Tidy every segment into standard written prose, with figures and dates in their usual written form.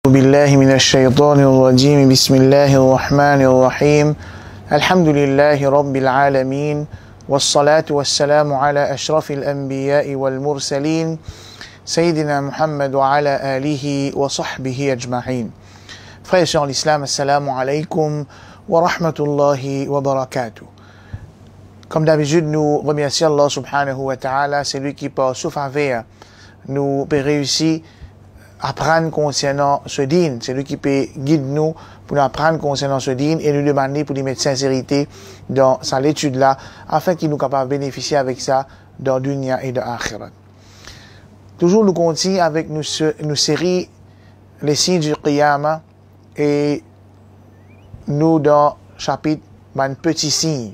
بالله من الشيطان الرجيم بسم الله الرحمن الرحيم الحمد لله رب العالمين والصلاة والسلام على أشرف الأنبياء والمرسلين سيدنا محمد وعلى آله وصحبه أجمعين. Frères et sœurs en l'islam, assalamu alaikum wa rahmatullahi wa barakatuh. Comme d'habitude, nous remercions Allah subhanahu wa ta'ala, c'est lui qui par son faveur nous peut réussir à apprendre concernant ce dîn. C'est lui qui peut guider nous pour nous apprendre concernant ce dîn et nous demander pour lui mettre sincérité dans sa étude là, afin qu'il nous capable de bénéficier avec ça dans dunya et dans akhirat. Toujours nous continuons avec nos séries les signes du qiyamah et nous dans chapitre man petit signe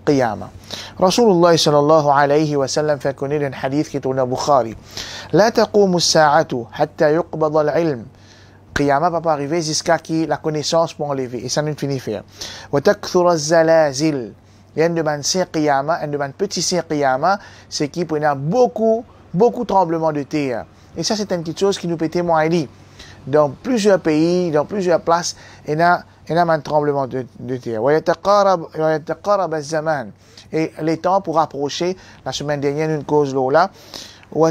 qiyamah. Rasulullah sallallahu alayhi wa sallam fait connaître un hadith qui est au Bukhari. La taqumu as-sa'atu hatta yuqbada al-ilm. Qiyamah va pas arriver jusqu'à qui la connaissance peut enlever et ça ne finit faire. Wa takthura az-zalazil. Il y a une demande qiyamah, une demande petit qiyamah, c'est qui prenait beaucoup tremblements de terre. Et ça c'est une petite chose qui nous peut témoigner. Dans plusieurs pays, dans plusieurs places, il y a un tremblement de terre. Et les temps pour approcher, la semaine dernière, une cause là, et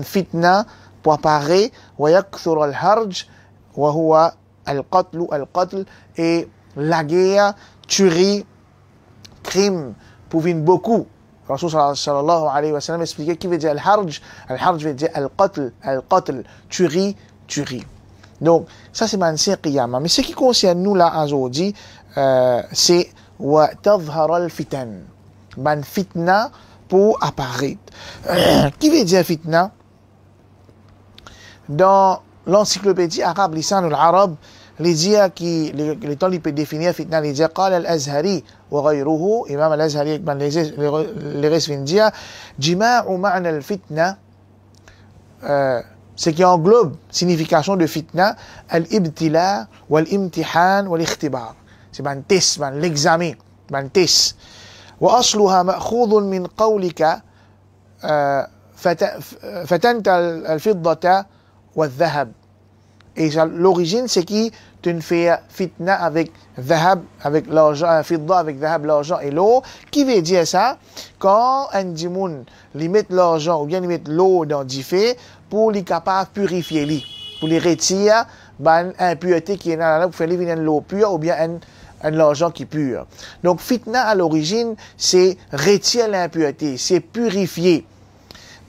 fitna pour apparaître, et la guerre, tuerie, crime, pour venir beaucoup. Rasul sallallahu alayhi wa sallam expliquait qui veut dire al-harj. Al-harj veut dire al-qatl, tuerie. Donc, ça c'est Mansir Qiyamah. Mais ce qui concerne nous là aujourd'hui, c'est wa tadhhar al-fitan. Man fitna pour apparaître. Qui veut dire fitna? Dans l'encyclopédie arabe, Lisan al-Arab, les temps il peut définir fitna, les dire قال الأزهري وغيره إمام الأزهري les restes viennent dire جماع معنى الفتنة ce qui englobe signification de fitna al-ibtila wal-imtihan wal-ikhtibar. C'est un test, l'examen, un test. وأصلها مأخوذ من قولك فتنت الفضة والذهب. Et l'origine, c'est qui tu fais fitna avec dhahab, avec l'argent, fidda avec dhahab, l'argent et l'eau. Qui veut dire ça? Quand un dimoun lui met l'argent ou bien lui met l'eau dans du fait pour lui capable purifier lui, pour lui retirer l'impureté qui est dans la pour faire venir l'eau pure ou bien l'argent qui est pur. Donc fitna à l'origine, c'est retirer l'impureté, c'est purifier.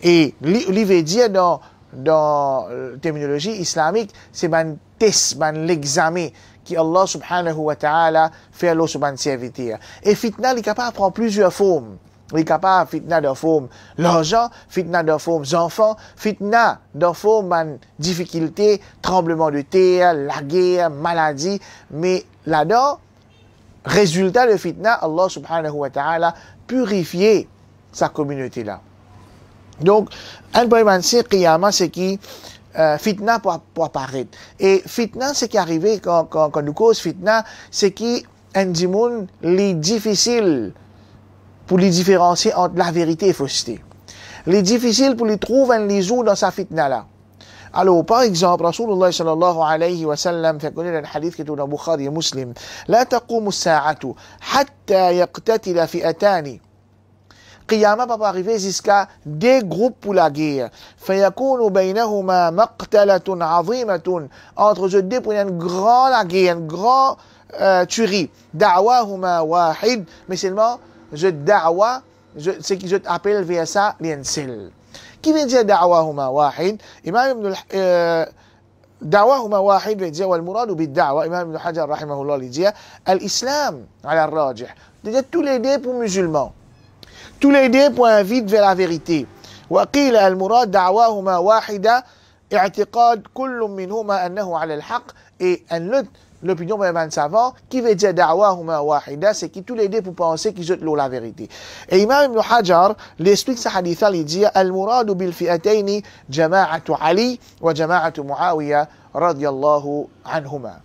Et lui veut dire dans la terminologie islamique, c'est un test, l'examen qui Allah subhanahu wa ta'ala fait à l'eau sur un serviteur. Et fitna, il est capable de prendre plusieurs formes. Il est capable de fitna de forme l'argent, fitna de forme enfants, fitna de forme difficulté, tremblement de terre, la guerre, maladie. Mais là-dedans, résultat de fitna, Allah subhanahu wa ta'ala purifier sa communauté là. Donc, un problème c'est qiyamah, c'est qui fitna pour apparaître. Et fitna, c'est qui arrivé quand nous cause fitna, c'est qui un dimoun les difficile pour les différencier entre la vérité et fausseté. Les difficile pour les trouver un lisou dans sa fitna là. Alors, par exemple, Rasulullah sallallahu alayhi wa sallam fait connaître un hadith qui est dans Bukhari et Muslim. La taqumu as-sa'atu hatta yaqtatila fi'atani. Qiyamah va pas arriver jusqu'à des groupes pour la guerre. فَيَكُونُ بَيْنَهُمَا مَقْتَلَةٌ عَظِيمَةٌ. Entre eux deux, pour une grande guerre, une grande tuerie. دَعْوَاهُمَا وَاحِدٌ. Mais seulement, je da'wa, ce qui je t'appelle vers ça, l'ensel. Qui veut dire دَعْوَاهُمَا وَاحِدٌ? Imam Ibn دعواهما واحد veut dire والمراد بالدعوة. Imam Ibn Hajar rahimahullah il dit الإسلام على الراجح. C'est-à-dire tous les deux pour musulmans. Tous les deux pour inviter vers la vérité. وقيل المراد دعواهما واحدة اعتقاد كل منهما أنه على الحق. Et l'opinion d'un savant qui veut dire da'wahuma wahida, c'est que tous les deux pour penser qu'ils ont la vérité. Et Imam Ibn Hajar l'explique ce hadith, il dit al-murad bil fi'atayn jama'atu Ali wa jama'atu Muawiya radiyallahu anhuma.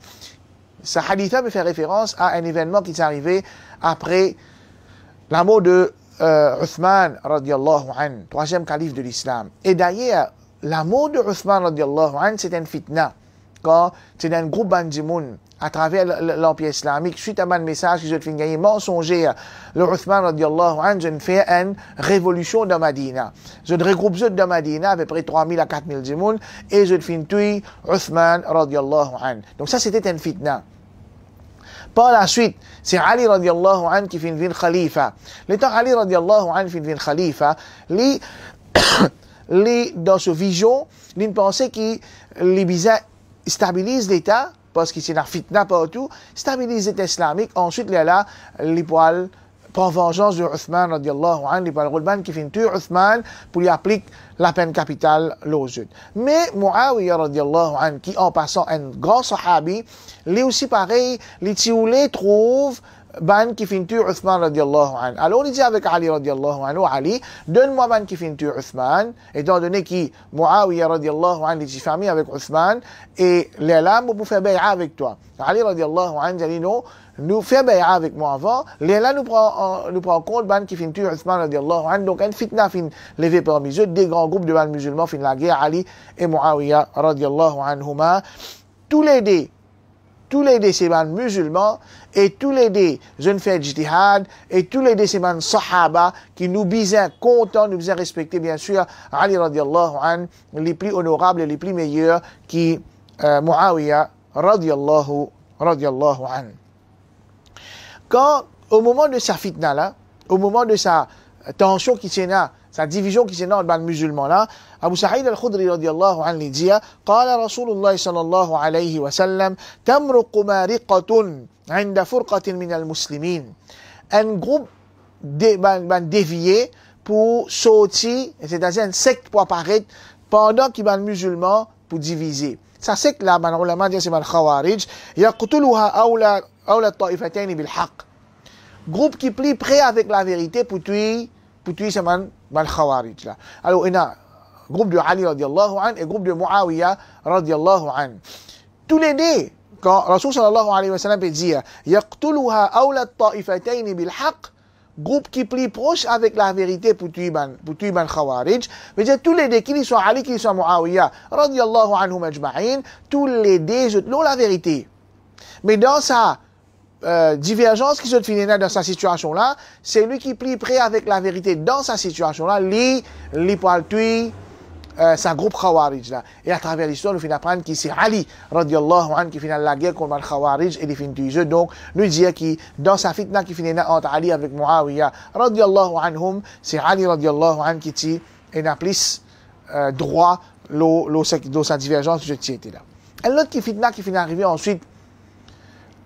Ce hadith me fait référence à un événement qui est arrivé après la mort de Uthman radiallahu anhu, troisième calife de l'islam. Et d'ailleurs, la mort de Uthman radiallahu anhu, c'est une fitna. Quand c'est un groupe bandimoun à travers l'Empire islamique, suite à mon message que je te gagner mensonger, le Uthman radiallahu anhu, je fais une révolution de Madina. Je regroupe de Madina, à peu près 3000 à 4000 djimoun, et je fais tuer Uthman radiallahu anhu. Donc ça, c'était une fitna. Par la suite, c'est Ali radiallahu anhu qui fait une khalifa. L'étant Ali radiallahu anhu fait une khalifa, lui, dans ce vision, il pensait qu'il stabilise l'État, parce qu'il y a une fitna partout, stabilise l'État islamique, ensuite, là, les poils prend vengeance de Uthman radiallahu anhu, les poils Roulban qui fait tuer Uthman pour lui appliquer la peine capitale l'Ozud. Mais Muawiyah radiallahu anhu, qui en passant un grand sahabi, lui aussi pareil, les tioulés trouvent ban qui fait tuer Uthman radiallahu anhu. Alors il dit avec Ali radiallahu anhu, Ali, donne-moi ban qui fait tuer Uthman, étant donné que Muawiyah radiallahu anhu est famille avec Uthman, et les lames pour faire bay'a avec toi. Ali radiallahu anhu dit non, nous fait bay'a avec moi avant, les lames nous prend compte ban qui fait tuer Uthman radiallahu anhu, donc une fitna fin levée parmi eux, des grands groupes de ban musulmans fin la guerre, Ali et Muawiyah radiallahu anhuma, tous les deux c'est ban musulmans, et tous les deux jeunes faits jihad, et tous les deux c'est ban sahaba, qui nous bisaient contents, nous bisaient respecter, bien sûr, Ali radiallahu anhu, les plus honorables et les plus meilleurs, qui Muawiyah radiallahu anhu. Quand, au moment de sa fitna là, au moment de sa tension qui tient là, sa division qui tient dans le musulman là, Abu Sa'id al-Khudri radiallahu anhu dit, قال رسول الله صلى الله عليه وسلم تمرق مارقة عند فرقة من المسلمين. Un groupe dévié pour sortir, c'est-à-dire un secte pour apparaître pendant qu'il y a un musulman pour diviser. Ça secte là, les ulama disent c'est le Khawarij, يقتلها أولى الطائفتين بالحق. Groupe qui plie prêt avec la vérité pour tuer c'est le Khawarij là. Alors il y a groupe de Ali radiallahu anhu et groupe de Muawiyah radiallahu anhu. Tous les deux, quand Rasul sallallahu alayhi wa sallam peut dire يقتلها أولى الطائفتين بالحق, groupe qui plie proche avec la vérité pour tuer ban Khawarij, veut dire tous les deux, qu'ils soient Ali, qu'ils soient Muawiyah radiallahu anhum ajma'in, tous les deux ont la vérité. Mais dans sa divergence qui se finit dans sa situation là, c'est lui qui plie près avec la vérité dans sa situation là, lui pour tuer sa groupe Khawarij là. Et à travers l'histoire, nous finissons apprendre que c'est Ali radiallahu anhu qui finit la guerre contre le Khawarij et les finit tuer. Donc, nous disons que dans sa fitna qui finit entre Ali avec Muawiyah radiallahu anhum, c'est Ali radiallahu anhu qui tient et n'a plus droit dans sa divergence de cette là. Et l'autre qui fitna qui finit arriver ensuite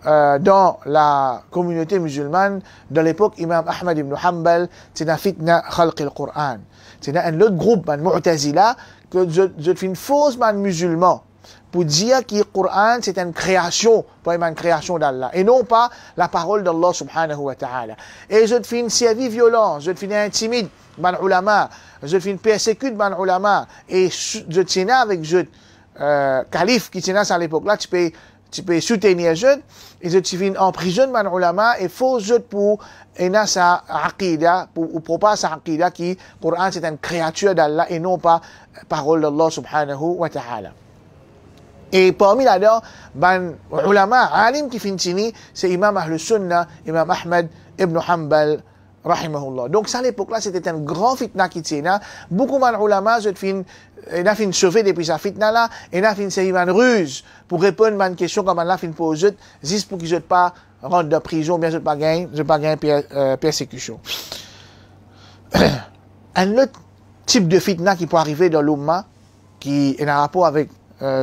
dans la communauté musulmane de l'époque, Imam Ahmad ibn Hanbal, c'est la fitna khalq al-Qur'an. C'est un autre groupe, un Mu'tazila, que je fais une fausse man musulman pour dire que le Qur'an c'est une création, pas une création d'Allah, et non pas la parole d'Allah subhanahu wa ta'ala. Et je fais une service violent, je fais une intimide, man ulama, je fais une persécute, man ulama, et je tiens avec calife qui tient à l'époque là, tu peux soutenir jeune, et tu finis en prison man ulama et faut jeune pour ena sa aqida pour propage sa aqida qui Coran c'est une créature d'Allah et non pas parole d'Allah subhanahu wa ta'ala. Et parmi là-dedans, ban ulama alim qui finit c'est Imam Ahl Sunnah, Imam Ahmad ibn Hanbal rahimahullah. Donc ça à l'époque là c'était un grand fitna qui tient. Beaucoup man ulama il a fait sauver depuis sa fitna là, il a fait une ruse pour répondre à une question comme Allah fin pose juste pour qu'ils ne pas rentre de prison, bien je pas gagner persécution. Un autre type de fitna qui peut arriver dans l'umma qui est en rapport avec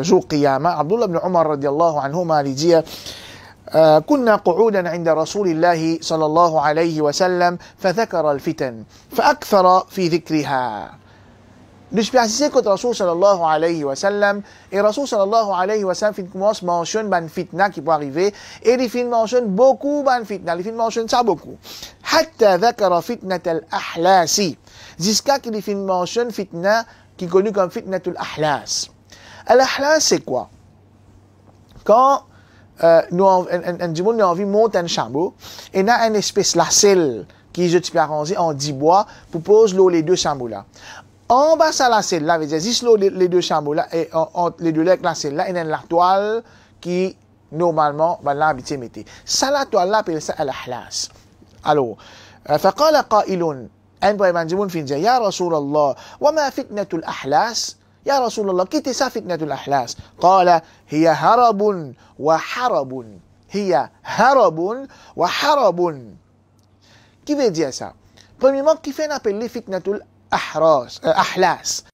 jour qiyamah, Abdullah ibn Umar radiyallahu anhuma il dit كنا قعودا عند رسول الله صلى الله عليه وسلم فذكر الفتن فأكثر في ذكرها. Nous persistons contre Rasul sallallahu alayhi wa sallam, et Rasul sallallahu alayhi wa sallam commence à mentionner ban fitna qui peut arriver, et il fin mentionne beaucoup ban fitna, il fin mentionne ça beaucoup. Hatta dhakara fitnat al-ahlasi, jusqu'à qu'il fin mentionne fitna qui est connue comme fitnatul ahlas. Al-ahlas c'est quoi? Quand nous avons envie de monter un chameau, et il y a une espèce de selle qui je t'ai arrangé en 10 bois, pour poser l'eau les deux chameaux là. En bas, ça là, c'est là, veut dire, si l'eau les deux chameaux là, et entre les deux legs là, c'est là, il y a la toile qui, normalement, ben là, habitué mettait. Ça, la toile là, appelle ça al-ahlas. Alors, فقال قائل un peu fin dire, Ya Rasulallah, wa ma fitnatul ahlas? Ya Rasulallah, qu'est-ce que ça fitnatul ahlas? قال هي هرب وحرب. هي هرب وحرب. Qui veut dire ça? Premièrement, qui fait appeler fitnatul ahlas?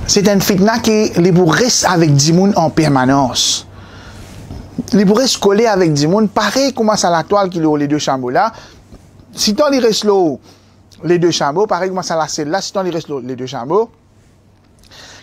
C'est un fitna qui les reste avec Dimoun en permanence. Les reste collé avec Dimoun, pareil comme ça la toile qui est les deux chameaux là. Si tu les restes les deux chameaux, pareil comme ça la celle là, si tu les restes les deux chameaux,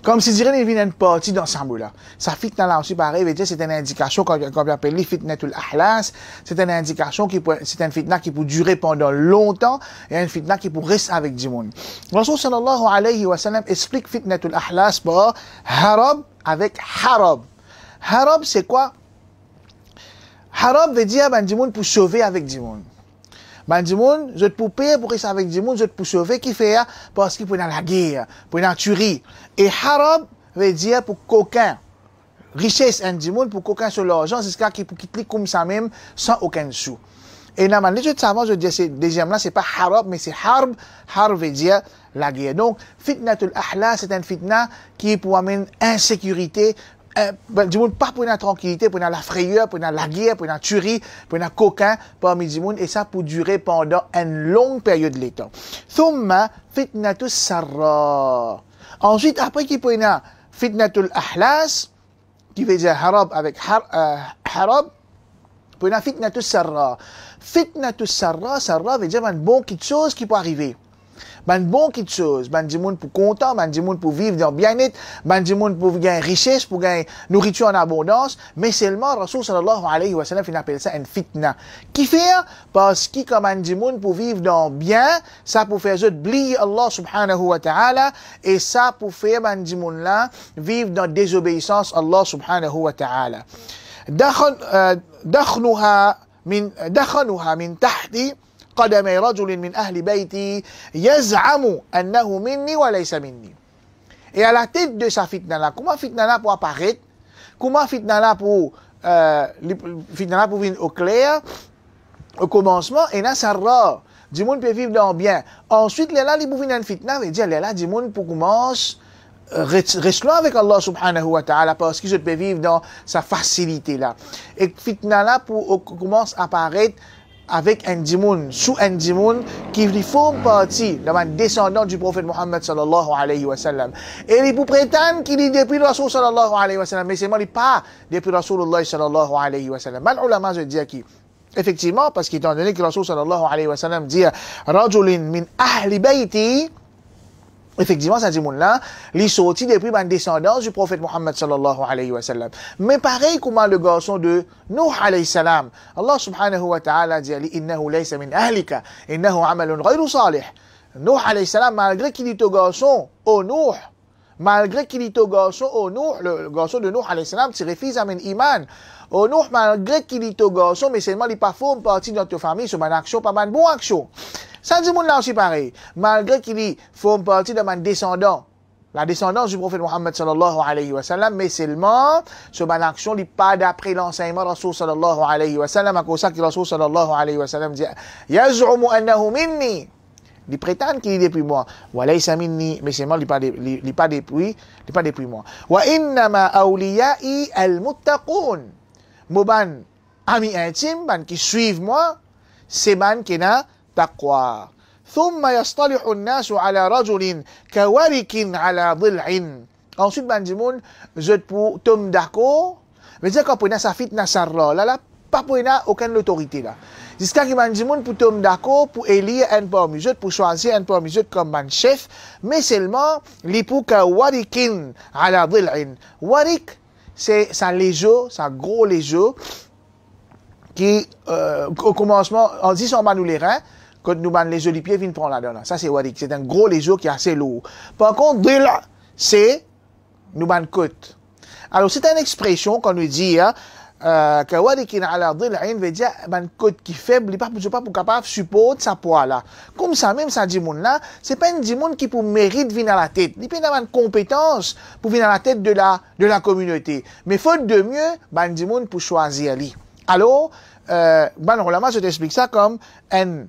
comme si dirait il vient une partie dans ce chameau là. Ça fitna là aussi pareil, c'est une indication qu'on appelle les fitnatul ahlas, c'est une indication c'est un fitna qui peut durer pendant longtemps et un fitna qui peut rester avec du monde. Rasul sallallahu alayhi wa sallam explique fitnatul ahlas par harab avec harab. Harab c'est quoi? Harab veut dire ben du monde pour sauver avec du monde. Ben du monde, je te payer pour rester avec du monde, je te pour sauver qui fait parce qu'il peut dans la guerre, pour la tuerie. Et harab veut dire pour coquin. Richesse en du monde pour coquin sur l'argent, c'est ce qui peut quitter comme ça même sans aucun sou. Et normalement, les autres savants, je dis, c'est deuxième là, c'est pas harab, mais c'est harb. Harb veut dire la guerre. Donc, fitnatul ahla, c'est un fitna qui pour amener insécurité, du monde pas pour la tranquillité, pour la frayeur, pour la guerre, pour la tuerie, pour la coquin parmi du monde, et ça pour durer pendant une longue période de temps. Thumma fitnatus sarra. Ensuite, après qu'il peut y avoir fitnatul ahlas, qui veut dire harab avec harab, pour y avoir fitnatus sarra. Fitnatus sarra, sarra veut dire une bonne petite chose qui peut arriver. Ben bon quelque chose, ben du monde pour content, ben du monde pour vivre dans bien-être, ben du monde pour gagner richesse, pour gagner nourriture en abondance, mais seulement Rasul sallallahu alayhi wa sallam il appelle ça une fitna. Qui fait parce que comme un du monde pour vivre dans bien, ça pour faire oublier Allah subhanahu wa ta'ala et ça pour faire ben du monde là vivre dans désobéissance Allah subhanahu wa ta'ala. دخنها من تحت قدم رجل من أهل بيتي يزعم أنه مني وليس مني. Et à la tête de sa fitna là, comment fitna là pour apparaître? Comment fitna là pour venir au clair, au commencement, et là ça rare. Du monde peut vivre dans bien. Ensuite, les là, les pour venir une fitna, veut dire les là, du monde pour commencer restons avec Allah subhanahu wa ta'ala parce que je peux vivre dans sa facilité là. Et fitna là pour commence à apparaître avec un dimoun, sous un dimoun qui forme partie de un descendant du prophète Mohammed sallallahu alayhi wa sallam. Et il pour prétendre qu'il est depuis le Rasul sallallahu alayhi wa sallam, mais c'est pas depuis le Rasulullah sallallahu alayhi wa sallam. Mal ulama je dis qui effectivement, parce qu'étant donné que le Rasul sallallahu alayhi wa sallam dit rajulin min ahli bayti, effectivement, ça dit là, il sorti depuis la descendance du prophète Mohammed sallallahu alayhi wa sallam. Mais pareil comme le garçon de Nuh alayhi salam. Allah subhanahu wa ta'ala dit innahu laysa min ahlika, innahu amalun ghayru salih. Nuh alayhi salam, malgré qu'il est au garçon, au Nuh, malgré qu'il est au garçon, au Nuh, le garçon de Nuh alayhi salam, tu refuses à iman. Au Nuh, malgré qu'il est au garçon, mais seulement il pas forme partie de notre famille, sur une action, pas une bonne action. Ça dit là aussi pareil. Malgré qu'il forme partie de mon descendant, la descendance du prophète Mohammed sallallahu alayhi wa sallam, mais seulement, sur mon action, il pas d'après l'enseignement Rasul sallallahu alayhi wa sallam, à cause ça que Rasul sallallahu alayhi wa sallam dit, yaz'umu annahu minni. Il prétend qu'il est depuis moi. Wa laysa minni, mais seulement il pas depuis moi. Wa innama awliya'i al-muttaqun. Moban, amis intimes, ban qui suivent moi, c'est ban qui n'a taqwa. ثم يصطلح الناس على رجل كورك على ضلع. Ensuite, ban du monde, je pour tomber d'accord, mais dire qu'on prend sa fitna sarra, là, pas pour aucune autorité là. Jusqu'à que ban du monde pour tomber d'accord, pour élire un parmi eux, pour choisir un parmi eux comme ban chef, mais seulement, les pour كورك على ضلع. Warik, c'est sa légeau, sa gros légeau, qui, au commencement, on dit son banou les reins, quand nous ban les jeux du pied, viennent prendre là-dedans. Ça, c'est warik. C'est un gros légeau qui est assez lourd. Par contre, dila, c'est nous ban côte. Alors, c'est une expression qu'on nous dit, hein, Kawarikin ala dhil'in veut dire ban côte qui faible, il pas pour capable supporter sa poids là. Comme ça même ça dit moun là, c'est pas une dit moun qui pour mérite venir à la tête. Il peut avoir une compétence pour venir à la tête de la communauté. Mais faute de mieux, ban dit moun pour choisir lui. Alors ban ulama je t'explique ça comme un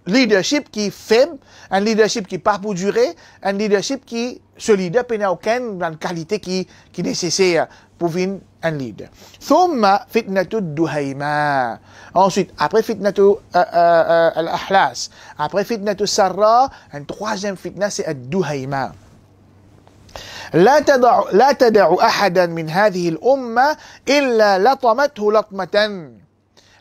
leadership qui est faible, un leadership qui pas pour durer, un leadership qui ce leader n'a aucune qualité qui est nécessaire pour venir un leader. Thumma fitnatu duhayma. Ensuite, après fitnatu al-ahlas, après fitnatu sarra, un troisième fitna c'est ad-duhayma. لا تدع أحدا من هذه الأمة إلا لطمته لطمة.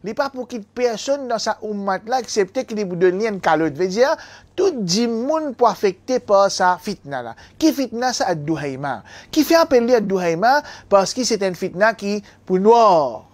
Il n'est pas pour qu'il personne dans sa ummat là accepter qu'il vous donne une calotte. Veut dire, tout le monde peut affecter par sa fitna là. Qui fitna ça ad-duhayma? Qui fait appeler ad-duhayma parce que c'est une fitna qui pour noir.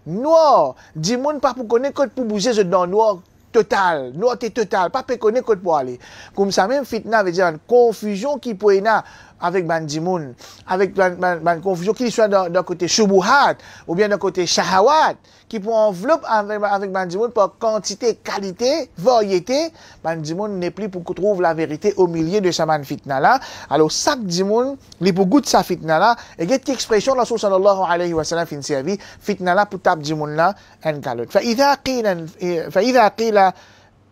Noir. Du monde pas pour connaître pour bouger dans noir total. Noir total. Pas pour connaître pour aller. Comme ça même fitna veut dire une confusion qui peut être avec bandimoun, avec ban confusion qui soit d'un côté shubuhat ou bien d'un côté shahawat qui peut envelopper avec bandimoun par quantité, qualité, variété, bandimoun n'est plus pour qu'on trouve la vérité au milieu de sa man fitna là. Alors chaque dimoun, li pour goût sa fitna là et quelle expression la Rasul sallallahu alayhi wa sallam fin servi fitna là pour tab dimoun là en kalot. Fa idha qila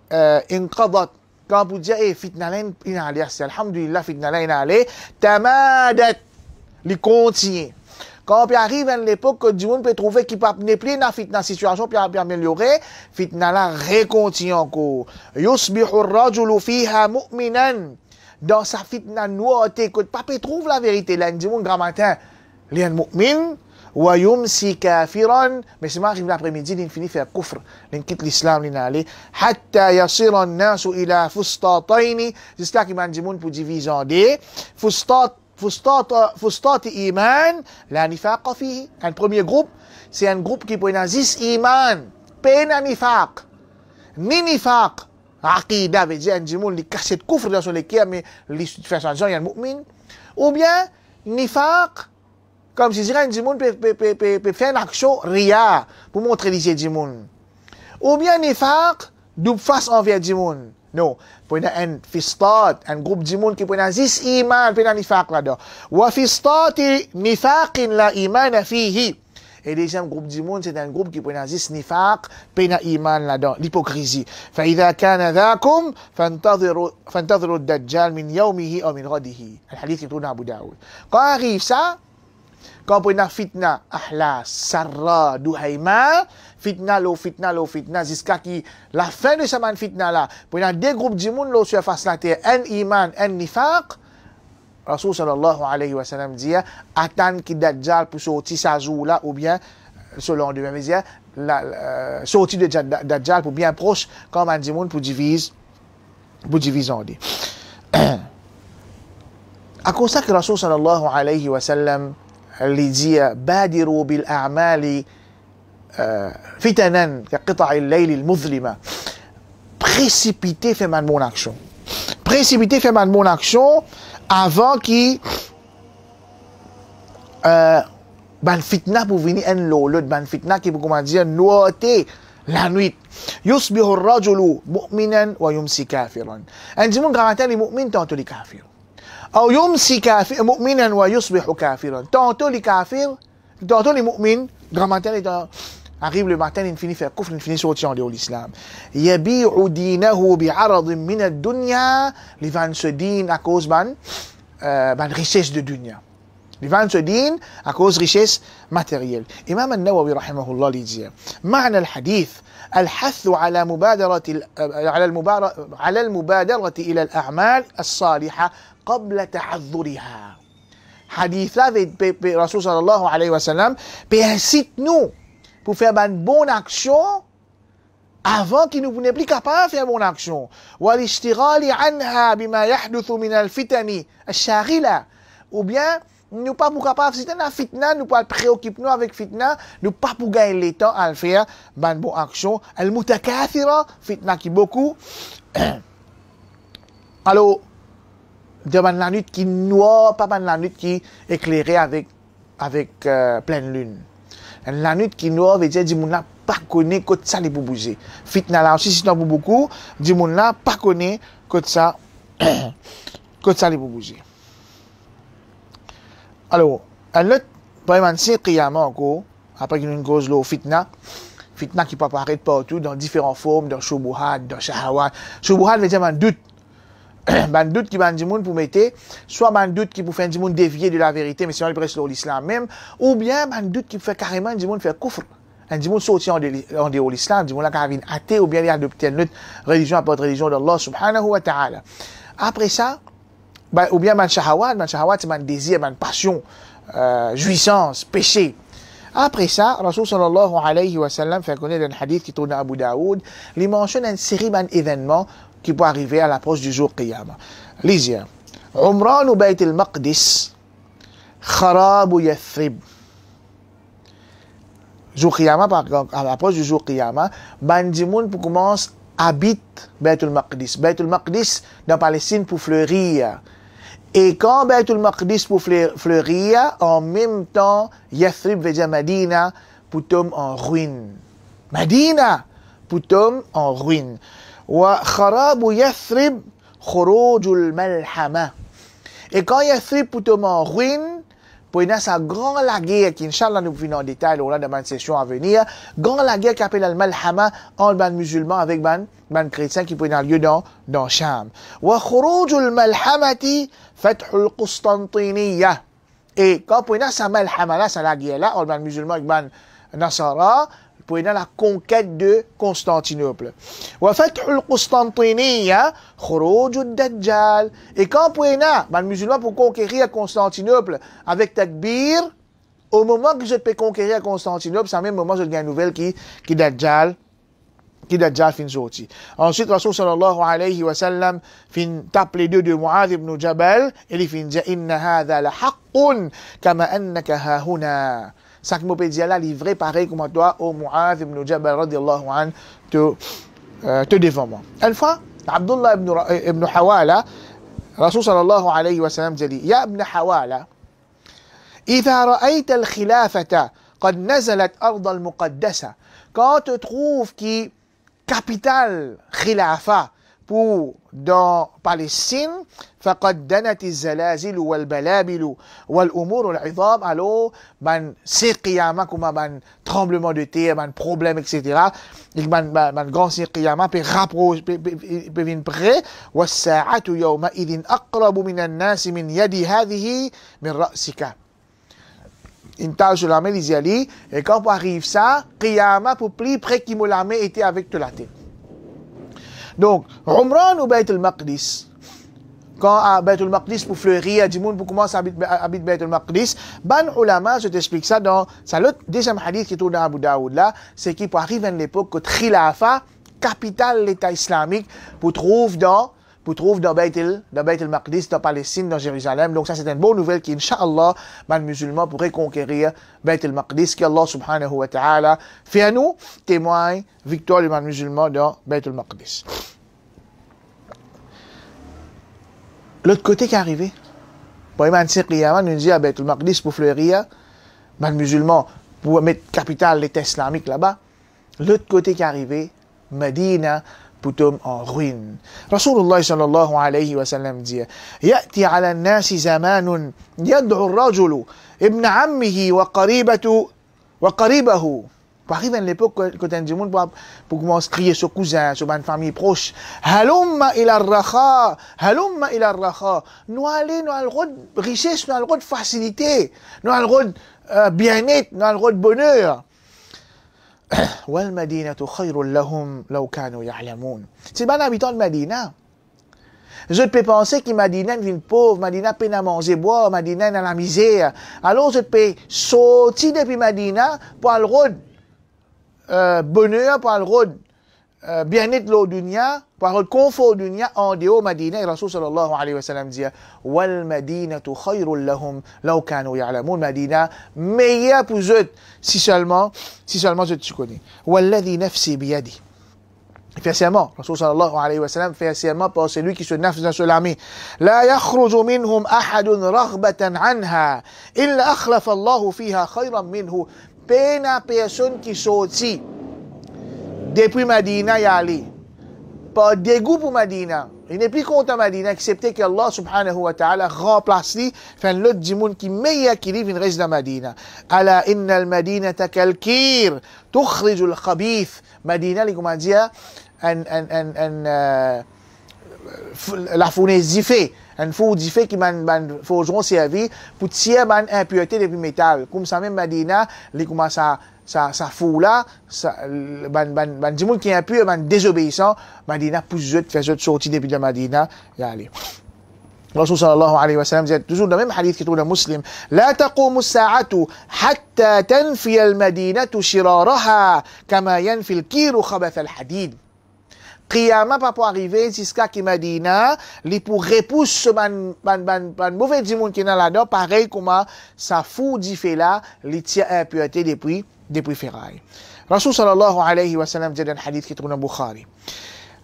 inqadat quand vous dites fitna là inalé, alhamdulillah fitna là inalé, tamadat li continue. Quand on arrive à l'époque que du monde peut trouver qu'il n'est plus dans fitna situation puis améliorer, fitna là recontinue encore. Yusbihu ar-rajulu fiha mu'minan. Dans sa fitna noirté que pas peut trouve la vérité là, du monde grand matin, li un mu'min wa yumsi kafiran, mais c'est arrive l'après-midi, il finit faire kufr, il quitte l'islam, il allé hatta yasira an-nasu ila fustatayn, jusqu'à qu'il m'a dit monde pour diviser en deux, fustat iman la nifaqa fihi. Un premier groupe, c'est un groupe qui peut nazis iman, pena nifaq. Ni nifaq aqida veut dire un djimoun li cache de kufr dans son cœur mais li fait ça il y a un mu'min, ou bien nifaq comme si un djimoun peut faire une action ria pour montrer les djimoun, ou bien nifaq double face envers djimoun. Non, pour un fistat, un groupe djimoun qui peut nazis iman, peut nifaq là-dedans. Wa fistati nifaqin la iman fihi. Et le deuxième groupe du monde, c'est un groupe qui peut nazis nifaq, pena iman là-dedans, l'hypocrisie. فإذا كان ذاكم فانتظروا الدجال من يومه أو من غده. Le hadith qui tourne à Abu Daoud. Quand arrive ça, quand on a fitna, ahlas, sarra, duhayma, fitna, jusqu'à qui la fin de ce fitna là, pour a deux groupes du monde, sur la face de la terre, un iman, un nifaq, Rasul sallallahu alayhi wa sallam dit attendre que Dajjal pour sortir sa jour là ou bien selon de même dire la sortie de Dajjal pour bien proche comme un dimoun pour diviser en deux. À cause ça que Rasul sallallahu alayhi wa sallam lui dit badiru bil a'mali fitanan ka qita'i al-layl al-muzlima. Précipiter fait man mon action. Précipiter fait man mon action avant qu'il ban fitna pour venir un lot ban fitna qui pour comment dire noiter la nuit. Yusbihu ar-rajulu mu'minan wa yumsi kafiran. Un dimoun garantir les mu'min tantôt les kafir. Ou yumsi kafir mu'minan wa yusbihu kafiran. Tantôt les kafir, tantôt les mu'min garantir arrive le matin, il finit faire kufr, il finit sortir en dehors de l'islam. Yabi'u dinahu bi'aradin min ad-dunya, li van se din à cause ban richesse de dunya. Li van se din à cause richesse matérielle. Imam an-Nawawi rahimahullah li dit معنى الحديث الحث على المبادرة إلى الأعمال الصالحة قبل تعذرها. Hadith là Rasul sallallahu alayhi wa sallam incite nous pour faire une bonne action avant qu'il ne soit plus capable de faire une bonne action. والاشتغال عنها بما يحدث من الفتن الشاغلة. Ou bien, nous pas pour capable, si une fitna, nous pas préoccuper nous avec fitna, nous pas pour gagner le temps à le faire une bonne action. Al-mutakathira, fitna qui beaucoup. Alors, devant la nuit qui noire, pas la nuit qui éclairée avec pleine lune. La nuit qui noire veut dire dit moun là pas connaît côté ça les pour bouger. Fitna là aussi sinon pour beaucoup, dit moun là pas connaît côté ça côté ça les pour bouger. Alors, un autre vraiment c'est qiyamah encore après qu'il y a une cause là fitna qui peut apparaître partout dans différentes formes, dans shubuhat, dans shahawat. Shubuhat veut dire un doute. Un doute qui va dire moun pour mettre, soit un doute qui pour faire dire moun dévier de la vérité, mais sinon il reste sur l'islam même, ou bien un doute qui fait carrément dire moun faire kufr. Un dit moun sorti en dehors de l'islam, dit moun la carrément athée ou bien il adopté une autre religion après religion d'Allah subhanahu wa ta'ala. Après ça, ou bien un shahawat c'est un désir, une passion, jouissance, péché. Après ça, Rasul sallallahu alayhi wa sallam fait connaître un hadith qui tourne à Abu Daoud, il mentionne une série d'événements qui peut arriver à l'approche du jour Qiyamah. Lisez. Umran Bayt al-Maqdis, Kharab Yathrib. Jour Qiyamah, à l'approche du jour Qiyamah, Bandimoun pour commencer habite Bayt al-Maqdis. Bayt al-Maqdis dans Palestine pour fleurir. Et quand Bayt al-Maqdis pour fleurir, en même temps, Yathrib veut dire Medina pour tomber en ruine. Medina pour tomber en ruine. وخراب يثرب خروج الملحمة. Et quand Yathrib pour tomber en ruine, pour y avoir sa grande la guerre qui, Inch'Allah, nous pouvons en détail dans la session à venir, grande la guerre qui appelle al-Malhama entre les musulmans avec les chrétiens qui peut avoir lieu dans Cham. وخروج الملحمة فتح القسطنطينية. Et quand pour y avoir sa malhama là, sa la guerre là, entre les musulmans avec les Nasara, pour la conquête de Constantinople. وفتح القسطنطينية خروج الدجال. Et quand pour les musulmans pour conquérir Constantinople avec Takbir, au moment que je peux conquérir Constantinople, c'est au même moment que je gagne une nouvelle qui Dajjal fin sorti. Ensuite, Rasul sallallahu alayhi wa sallam fin tape les deux de Mu'adh ibn Jabal et il fin dit inna hadha la haqqun kama annaka ha huna. Ça qui m'a dit là, livré pareil comme toi, au Mu'adh ibn Jabal radiallahu anhu, te devant moi. Une fois, Abdullah ibn Hawala, Rasul sallallahu alayhi wa sallam dit, Ya ibn Hawala, إذا رأيت الخلافة قد نزلت أرض المقدسة. Quand tu trouves qui capitale khilafa pour dans Palestine, فقد دنت الزلازل والبلابل والأمور العظام. Alors, c'est qiyamah comme un tremblement de terre, un problème, etc. Un grand c'est qiyamah peut rapprocher, peut venir près. والساعة يومئذ أقرب من الناس من يد هذه من رأسك. Une tâche de l'armée, ils y allaient, et quand arrive ça, qiyamah pour plus près qu'il m'a l'armée était avec de la tête. Donc, Umran ou Bayt al-Maqdis, quand à Bayt al-Maqdis pour fleurir, du monde pour commencer à habiter Bayt al-Maqdis, ban ulama, je t'explique ça dans, ça l'autre deuxième hadith qui tourne dans Abu Daoud là, c'est qu'il peut arriver à l'époque que Khilafa, capitale de l'État islamique, pour trouver dans Bayt al-Maqdis, dans Palestine, dans Jérusalem. Donc ça, c'est une bonne nouvelle qui, Inch'Allah, les musulmans pourraient conquérir Bayt al-Maqdis, qu'Allah subhanahu wa ta'ala fait à nous témoin, victoire des musulmans dans Bayt al-Maqdis. L'autre côté qui est arrivé, pour les qiyamah, nous dit à Bayt al-Maqdis pour fleurir, les musulmans pour mettre capitale l'État islamique là-bas. L'autre côté qui est arrivé, Medina, tombe en ruine. Rasulullah sallallahu alayhi wa sallam dit يأتي على الناس زمان يدعو الرجل ابن عمه وقريبه. Arrive à l'époque quand un monde pour commencer à crier sur cousin, sur une famille proche. Halumma ila ar-rakha, halumma ila ar-rakha. Nous allons le road richesse, nous le road facilité, nous le road bien-être, nous le road bonheur. والمدينة خير لهم لو كانوا يعلمون. C'est pas l'habitant de Medina. Je peux penser que Medina est une pauvre, Medina peine à manger, boire, Medina est dans la misère. Alors je peux sortir depuis Medina pour le road bonheur, pour le road bien-être au dunya, pour le confort au dunya en dehors Medina. Et Rasul sallallahu alayhi wa sallam dit والمدينة خير لهم لو كانوا يعلمون. Medina meilleur pour eux si seulement tu connais. والذي نفسي بيده. Il fait serment, Rasul sallallahu alayhi wa sallam fait serment par celui qui se nafs dans son armée. لا يخرج منهم أحد رغبة عنها إلا أخلف الله فيها خيرا منه. Pe na personne qui sorti depuis Madina y aller. Pas dégoût pour Madina. Il n'est plus content Madina, excepté que Allah subhanahu wa ta'ala remplace lui, fait l'autre du monde qui meilleur qui vient reste dans Madina. Ala inna al-Madinata kalkir, tukhrij al-khabith. Madina, il comment dire, la fournaise d'ifé. Un four d'ifé qui man forgeron servi pour tirer man impureté depuis métal. Comme ça même Madina, il commence à ça fout là, ban du monde qui est impur, ban désobéissant, Madina pousse eux, fait eux sortir depuis de Madina, y aller. Rasul sallallahu alayhi wa sallam dit toujours dans le même hadith qui trouve dans Muslim, لا تقوم الساعة حتى تنفي المدينة شرارها كما ينفي الكير خبث الحديد. Qiyamah pas pour arriver jusqu'à que Madina, li pour repousser ban mauvais du monde qui est là-dedans, pareil comme ça fout du fait là, li tient impureté depuis ferraille. Rasul sallallahu alayhi wa sallam dit dans un hadith qui trouve dans Bukhari.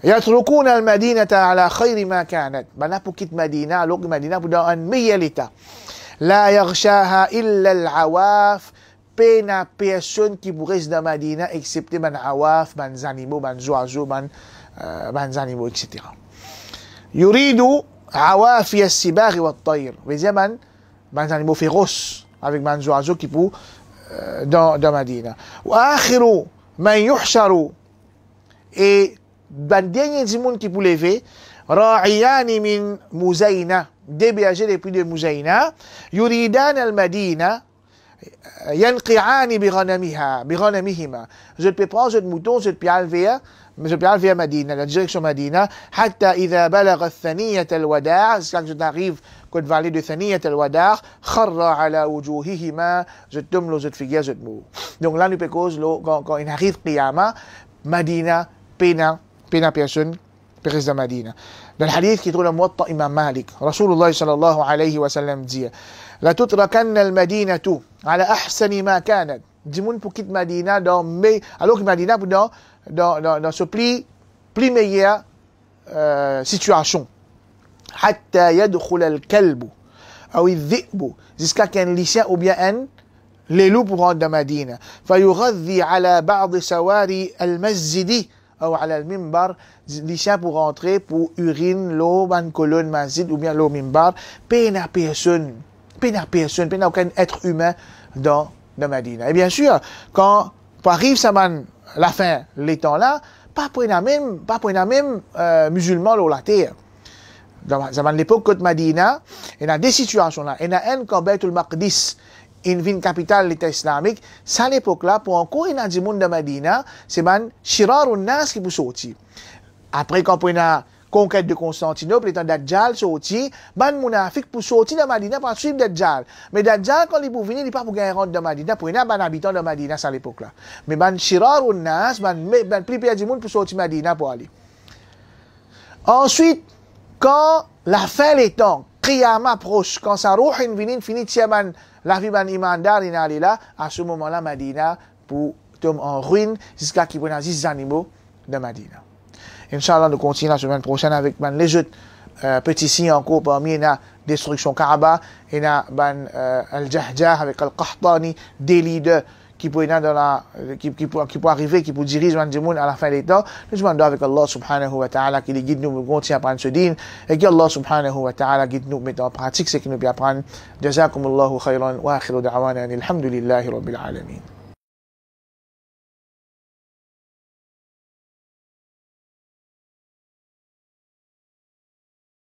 يتركون المدينة على خير ما كانت. بنا بوكيت مدينة لوك مدينة بدا أن ميلتا. لا يغشاها إلا العواف. Pena personne qui pourrait rester dans Madina, excepté ban awaf, ban animaux, ban oiseaux, ban animaux, etc. Yuridu awafi as-sibaghi wa at-tayr. Veut dire ban animaux féroces, avec ban oiseaux qui pour dans Madina. Wa akhiru man yuhsharu. Et ban dernier du monde qui pour lever, ra'iyani min Muzayna, des bergers depuis de Muzayna, yuridan al-Madina, ينقعان بغنمهما. Je peux prendre ce mouton, je peux aller vers Madina, la direction Madina, حتى إذا بلغ الثنية الوداع, quand je arrive côte vallée de ثنية الوداع, خر على وجوههما, je tombe l'eau, je te figure, je te mou. Donc là, nous peut cause quand il arrive Qiyama, Madina, pena personne, périsse de Madina. Dans le hadith qui trouve le Muwatta Imam Malik, Rasulullah sallallahu alayhi wa sallam dit, la tutrakanna al-Madinatu ala ahsani ma kanat. Dimoun pour quitter Madina alors que Madina dans ce plus meilleure situation. Hatta yadkhul al-kalbu ou al-dhi'bu, jusqu'à qu'un lycéen ou bien les loups pour rentrer dans Madina. Fayughadhi ala ba'd sawari al-masjidi ou ala al-mimbar, lycéen pour rentrer pour urine l'eau ban colonne masjid ou bien l'eau mimbar, pena personne, aucun être humain dans Madina. Et bien sûr, quand arrive la fin, les temps là, pas pour même musulmans sur la terre. Dans l'époque de Madina, il y a des situations là. Il y a un quand Baitul Maqdis, une ville capitale de l'État islamique, c'est à l'époque là, pour encore il y a du monde de Madina, c'est Shirarun Nas qui peut sortir. Après, quand il y a conquête de Constantinople, étant Dajjal sorti, Mounafik pour sortir de Madina pour suivre Dajjal. Mais Dajjal, quand il peut venir, il n'est pas pour gagner rentrer de Madina, pour y avoir un habitant de Madina à l'époque là. Mais Shirarun Nas, plus pire du monde pour sortir de Madina pour aller. Ensuite, quand la fin des temps, Qiyamah approche, quand sa roue finit, la vie ban imandar, il est là, à ce moment-là, Madina, pour tomber en ruine, jusqu'à qu'il y ait 10 animaux de Madina. Inch'Allah, nous continuons la semaine prochaine avec les autres petits signes en cours parmi la destruction Kaaba et la Al-Jahjah avec Al-Qahtani, des leaders qui peut arriver, qui peut diriger le monde à la fin des temps. Nous demandons avec Allah subhanahu wa ta'ala qu'il guide nous continuer à apprendre ce din et que Allah subhanahu wa ta'ala guide nous mettre en pratique ce qu'il nous peut apprendre. Jazakumullahu khayran wa akhiru da'wana alhamdulillahi rabbil alamin.